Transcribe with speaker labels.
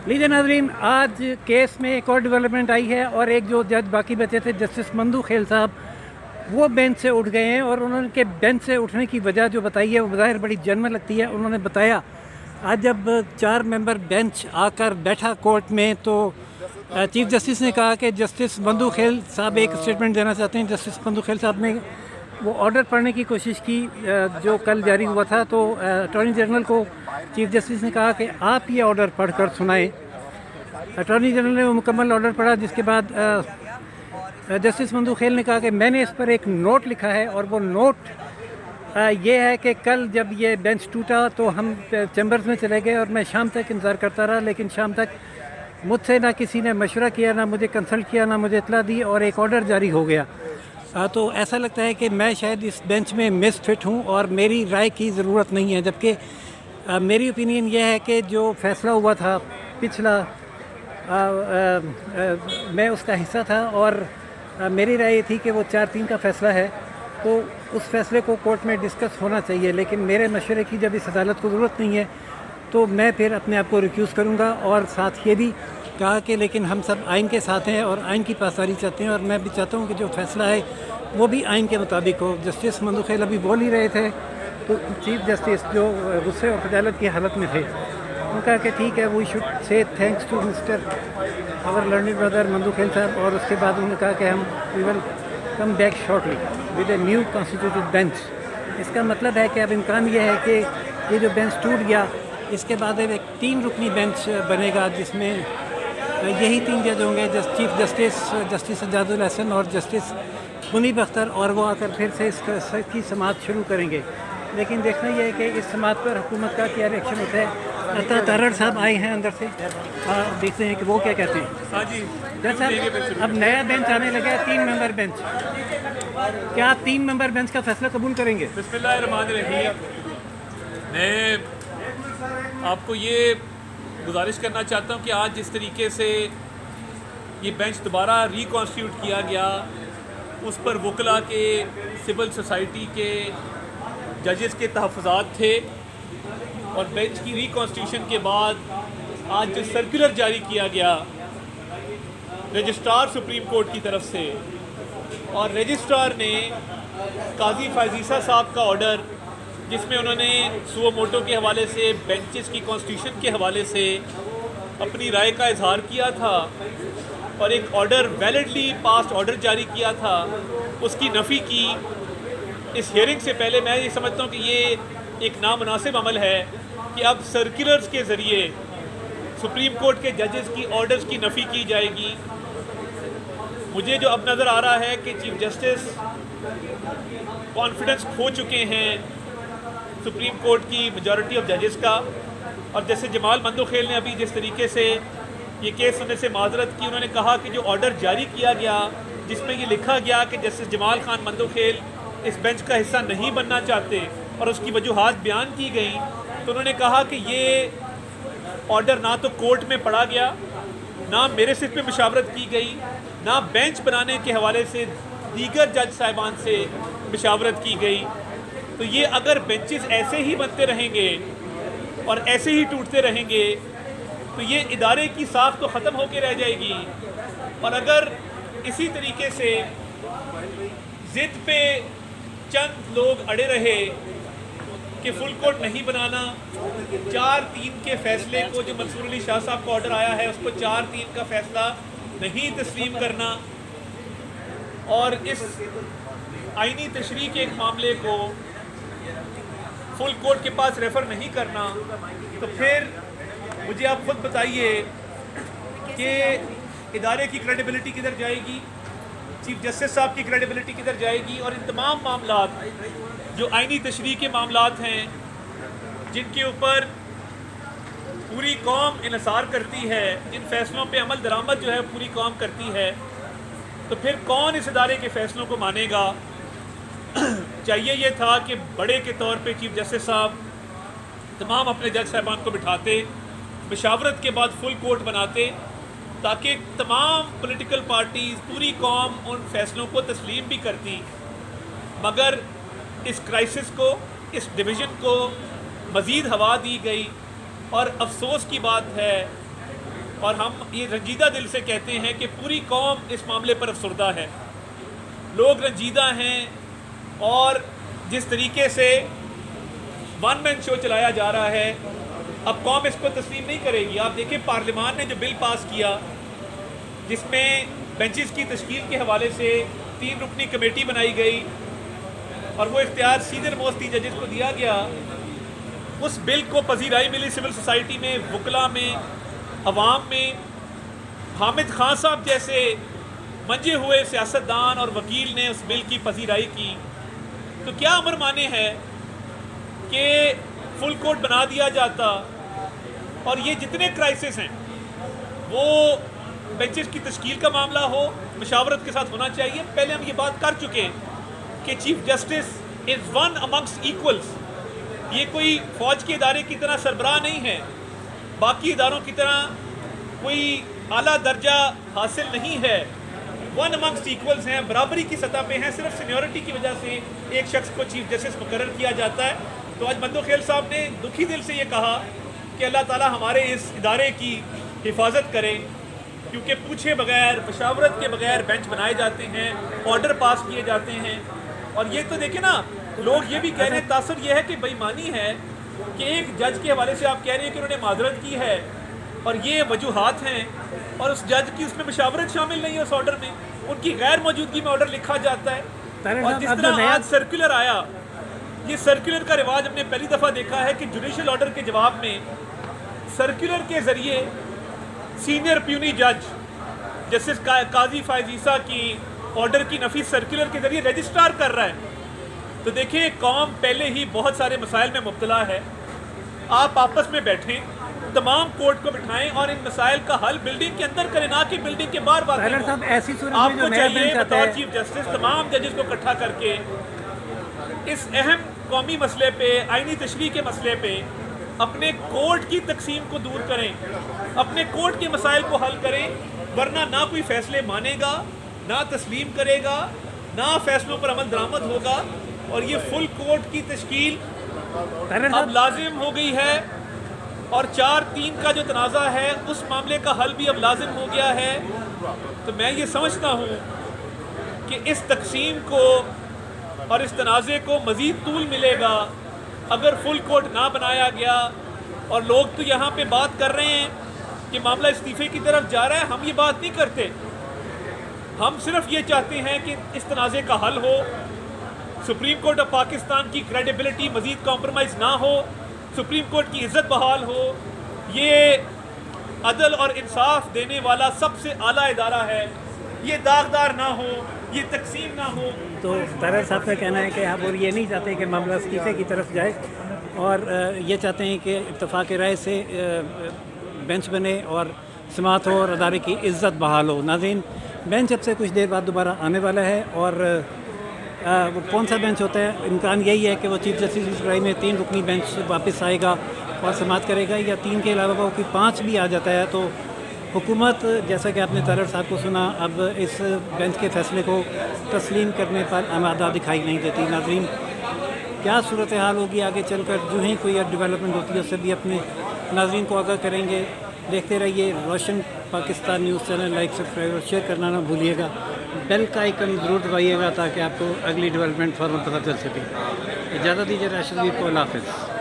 Speaker 1: लीजिए नाजरीन, आज केस में एक और डेवलपमेंट आई है और एक जो जज बाकी बचे थे जस्टिस मंदू खेल साहब, वो बेंच से उठ गए हैं। और उन्होंने के बेंच से उठने की वजह जो बताई है वो बज़ाहिर बड़ी जेन्युइन लगती है। उन्होंने बताया आज जब 4 मेंबर बेंच आकर बैठा कोर्ट में तो चीफ जस्टिस ने कहा कि जस्टिस मंदू खेल साहब एक स्टेटमेंट देना चाहते हैं। जस्टिस मंदू खेल साहब ने वो ऑर्डर पढ़ने की कोशिश की जो कल जारी हुआ था, तो अटॉर्नी जनरल को चीफ जस्टिस ने कहा कि आप ये ऑर्डर पढ़कर सुनाएं। अटॉर्नी जनरल ने वो मुकम्मल ऑर्डर पढ़ा, जिसके बाद जस्टिस मंदू खेल ने कहा कि मैंने इस पर एक नोट लिखा है और वो नोट ये है कि कल जब ये बेंच टूटा तो हम चैम्बर्स में चले गए और मैं शाम तक इंतज़ार करता रहा, लेकिन शाम तक मुझसे ना किसी ने मशवरा किया, ना मुझे कंसल्ट किया, ना मुझे इतला दी और एक ऑर्डर जारी हो गया। तो ऐसा लगता है कि मैं शायद इस बेंच में मिसफिट हूँ और मेरी राय की ज़रूरत नहीं है। जबकि मेरी ओपिनियन ये है कि जो फ़ैसला हुआ था पिछला, मैं उसका हिस्सा था और मेरी राय ये थी कि वो 4-3 का फ़ैसला है, तो उस फैसले को कोर्ट में डिस्कस होना चाहिए। लेकिन मेरे मशवरे की जब इस अदालत को ज़रूरत नहीं है तो मैं फिर अपने आप को रिक्यूज़ करूँगा। और साथ ये भी कहा कि लेकिन हम सब आइन के साथ हैं और आइन की पासदारी चाहते हैं और मैं भी चाहता हूँ कि जो फ़ैसला है वो भी आइन के मुताबिक हो। जस्टिस मंदू खेल अभी बोल ही रहे थे तो चीफ जस्टिस जो गुस्से और खजालत की हालत में थे, उन्होंने कहा कि ठीक है, we should say thanks to mister our learning brother Mandokhel साहब। और उसके बाद उन्होंने कहा कि हम we will come back shortly with a new constituted bench. इसका मतलब है कि अब इम्कान ये है कि ये जो बेंच टूट गया, इसके बाद एक 3 रुकनी बेंच बनेगा जिसमें यही 3 जज होंगे, चीफ जस्टिस जस्टिस सज्जादुल हसन और जस्टिस मुनीब अख्तर, और वो आकर फिर से इसकी समाअत शुरू करेंगे। लेकिन देखना यह है कि इस समाअत पर हुकूमत का क्या रिएक्शन होता है। तारड़ साहब आए हैं अंदर से, देखते हैं कि वो क्या कहते हैं।
Speaker 2: हाँ जी,
Speaker 1: जज साहब, अब नया बेंच आने लगा है, 3 मेंबर बेंच, क्या आप 3 मेंबर बेंच का फैसला कबूल करेंगे?
Speaker 2: बिस्मिल्लाहिर्रहमानिर्रहीम। मैं आपको ये गुजारिश करना चाहता हूँ कि आज जिस तरीके से ये बेंच दोबारा रिकॉन्स्टिट्यूट किया गया, उस पर वकला के, सिविल सोसाइटी के, जजेस के तहफ़्फ़ुज़ात थे, और बेंच की रिकॉन्स्टिट्यूशन के बाद आज जो सर्कुलर जारी किया गया रजिस्ट्रार सुप्रीम कोर्ट की तरफ से, और रजिस्ट्रार ने काजी फाजीसा साहब का ऑर्डर, जिसमें उन्होंने सुओ मोटो के हवाले से, बेंचेस की कॉन्स्टिट्यूशन के हवाले से अपनी राय का इजहार किया था और एक ऑर्डर वैलिडली पास्ट ऑर्डर जारी किया था, उसकी नफ़ी की। इस हियरिंग से पहले मैं ये समझता हूँ कि ये एक नामुनासिब अमल है कि अब सर्कुलर्स के ज़रिए सुप्रीम कोर्ट के जजेस की ऑर्डर्स की नफ़ी की जाएगी। मुझे जो अब नज़र आ रहा है कि चीफ जस्टिस कॉन्फिडेंस खो चुके हैं सुप्रीम कोर्ट की मेजॉरिटी ऑफ जजेस का। और जैसे जमाल मंदोखेल ने अभी जिस तरीके से ये केस सुनने से माजरत की, उन्होंने कहा कि जो ऑर्डर जारी किया गया जिसमें ये लिखा गया कि जस्टिस जमाल खान मंदोखेल इस बेंच का हिस्सा नहीं बनना चाहते और उसकी वजूहात बयान की गई, तो उन्होंने कहा कि ये ऑर्डर ना तो कोर्ट में पढ़ा गया, ना मेरे सिर पे मशावरत की गई, ना बेंच बनाने के हवाले से दीगर जज साहिबान से मशावरत की गई। तो ये अगर बेंचेस ऐसे ही बनते रहेंगे और ऐसे ही टूटते रहेंगे तो ये इदारे की साख तो ख़त्म होकर रह जाएगी। और अगर इसी तरीके से ज़िद पे चंद लोग अड़े रहे कि फुल कोर्ट नहीं बनाना, 4-3 के फैसले को, जो मंसूर अली शाह साहब का ऑर्डर आया है उसको 4-3 का फैसला नहीं तस्लीम करना और इस आईनी तशरीह के एक मामले को फुल कोर्ट के पास रेफ़र नहीं करना, तो फिर मुझे आप खुद बताइए कि इदारे की क्रेडिबिलिटी किधर जाएगी, चीफ जस्टिस साहब की क्रेडिबिलिटी किधर जाएगी। और इन तमाम मामलात जो आईनी तशरीह के मामलात हैं, जिनके ऊपर पूरी कौम इन्हिसार करती है, जिन फैसलों पे अमल दरामद जो है पूरी कौम करती है, तो फिर कौन इस इदारे के फ़ैसलों को मानेगा। चाहिए ये था कि बड़े के तौर पे चीफ जस्टिस साहब तमाम अपने जज साहबान को बिठाते, मशावरत के बाद फुल कोर्ट बनाते, ताकि तमाम पॉलिटिकल पार्टीज़, पूरी कौम उन फैसलों को तस्लीम भी करती। मगर इस क्राइसिस को, इस डिवीज़न को मज़ीद हवा दी गई। और अफसोस की बात है और हम ये रंजीदा दिल से कहते हैं कि पूरी कौम इस मामले पर अफसरदा है, लोग रंजीदा हैं। और जिस तरीके से वन मैन शो चलाया जा रहा है, अब कौम इसको तस्लीम नहीं करेगी। आप देखें, पार्लियामान ने जो बिल पास किया जिसमें बेंचेस की तश्कील के हवाले से 3 रुकनी कमेटी बनाई गई और वो इख्तियार सीनियर मोस्ट 3 जजेस को दिया गया, उस बिल को पजीराई मिली सिविल सोसाइटी में, वकला में, अवाम में। हामिद खान साहब जैसे मंजे हुए सियासतदान और वकील ने उस बिल की पजीराई की। तो क्या अमर माने है कि फुल कोर्ट बना दिया जाता और ये जितने क्राइसिस हैं वो बेंचेस की तश्कील का मामला हो, मशावरत के साथ होना चाहिए। पहले हम ये बात कर चुके हैं कि chief justice is one amongst equals. ये कोई फ़ौज के इदारे की तरह सरबराह नहीं है, बाकी इदारों की तरह कोई आला दर्जा हासिल नहीं है। वन अमंगस्ट इक्वल्स हैं, बराबरी की सतह पे हैं। सिर्फ सीनियरिटी की वजह से एक शख्स को चीफ जस्टिस मुकर्रर किया जाता है। तो आज मंदो खेल साहब ने दुखी दिल से ये कहा कि अल्लाह ताला हमारे इस इदारे की हिफाजत करे, क्योंकि पूछे बगैर, मशावरत के बगैर बेंच बनाए जाते हैं, ऑर्डर पास किए जाते हैं। और ये तो देखें ना, लोग ये भी कह रहे हैं, तासुर ये है कि बेईमानी है कि एक जज के हवाले से आप कह रहे हैं कि उन्होंने माजरत की है और ये वजूहात हैं, और उस जज की उसमें मशावरत शामिल नहीं है उस ऑर्डर में, उनकी गैर मौजूदगी में ऑर्डर लिखा जाता है। और जिस तरह आज सर्कुलर आया, ये सर्कुलर का रिवाज हमने पहली दफ़ा देखा है कि जुडिशल ऑर्डर के जवाब में सर्कुलर के ज़रिए सीनियर प्यूनी जज जस्टिस काजी फायजीसा की ऑर्डर की नफी सर्कुलर के ज़रिए रजिस्ट्रार कर रहा है। तो देखिए, कौम पहले ही बहुत सारे मसाइल में मुब्तला है। आप आपस में बैठें, तमाम कोर्ट को बिठाएं और इन मसाइल का हल बिल्डिंग के अंदर करें, ना कि बिल्डिंग के बाहर बात करें।
Speaker 1: ऐसी सूरत में
Speaker 2: आपको
Speaker 1: जो नया
Speaker 2: चाहिए
Speaker 1: बेंच आता
Speaker 2: बतौर
Speaker 1: है,
Speaker 2: चीफ जस्टिस तमाम जजेस को इकट्ठा करके इस अहम कौमी मसले पे, आईनी तशरीह के मसले पे अपने कोर्ट की तकसीम को दूर करें, अपने कोर्ट के मसाइल को हल करें, वरना ना कोई फैसले मानेगा, ना तस्लीम करेगा, ना फैसलों पर अमल दरामद होगा। और ये फुल कोर्ट की तश्कील अब लाजिम हो गई है, और 4-3 का जो तनाज़ा है उस मामले का हल भी अब लाजिम हो गया है। तो मैं ये समझता हूँ कि इस तकसीम को और इस तनाज़े को मज़ीद तूल मिलेगा अगर फुल कोर्ट ना बनाया गया। और लोग तो यहाँ पे बात कर रहे हैं कि मामला इस्तीफ़े की तरफ जा रहा है, हम ये बात नहीं करते। हम सिर्फ ये चाहते हैं कि इस तनाज़े का हल हो, सुप्रीम कोर्ट ऑफ पाकिस्तान की क्रेडिबिलिटी मज़ीद कॉम्प्रोमाइज़ ना हो, सुप्रीम कोर्ट की इज़्ज़त बहाल हो। ये अदल और इंसाफ देने वाला सबसे आला इदारा है, ये दागदार ना हो, ये तकसीम ना हो।
Speaker 1: तो तारर साहब का कहना है कि आप और ये नहीं चाहते कि मामला इस्तीफ़े की तरफ जाए, और ये चाहते हैं कि इत्तफ़ाक़ राय से बेंच बने और समाअत हो और अदारे की इज़्ज़त बहाल हो। नाज़रीन, बेंच अब से कुछ देर बाद दोबारा आने वाला है, और वो कौन सा बेंच होता है, इम्कान यही है कि वो चीफ जस्टिस की राय में 3 रुकनी बेंच वापस आएगा और समाअत करेगा, या 3 के अलावा कोई 5 भी आ जाता है। तो हुकूमत, जैसा कि आपने तारर साहब को सुना, अब इस बेंच के फ़ैसले को तस्लीम करने पर आमादा दिखाई नहीं देती। नाज़रीन, क्या सूरत हाल होगी आगे चलकर, जो ही कोई डेवलपमेंट होती है उससे भी अपने नाज़रीन को आगाह करेंगे। देखते रहिए Roshan Pakistan news channel, like, subscribe और शेयर करना ना भूलिएगा। बेल का आइकन ज़रूर दबाइएगा ताकि आपको अगली डेवलपमेंट फ़ौरन पता चल सके। इजाज़त दीजिए राशिद को, अल्लाह हाफ़िज़।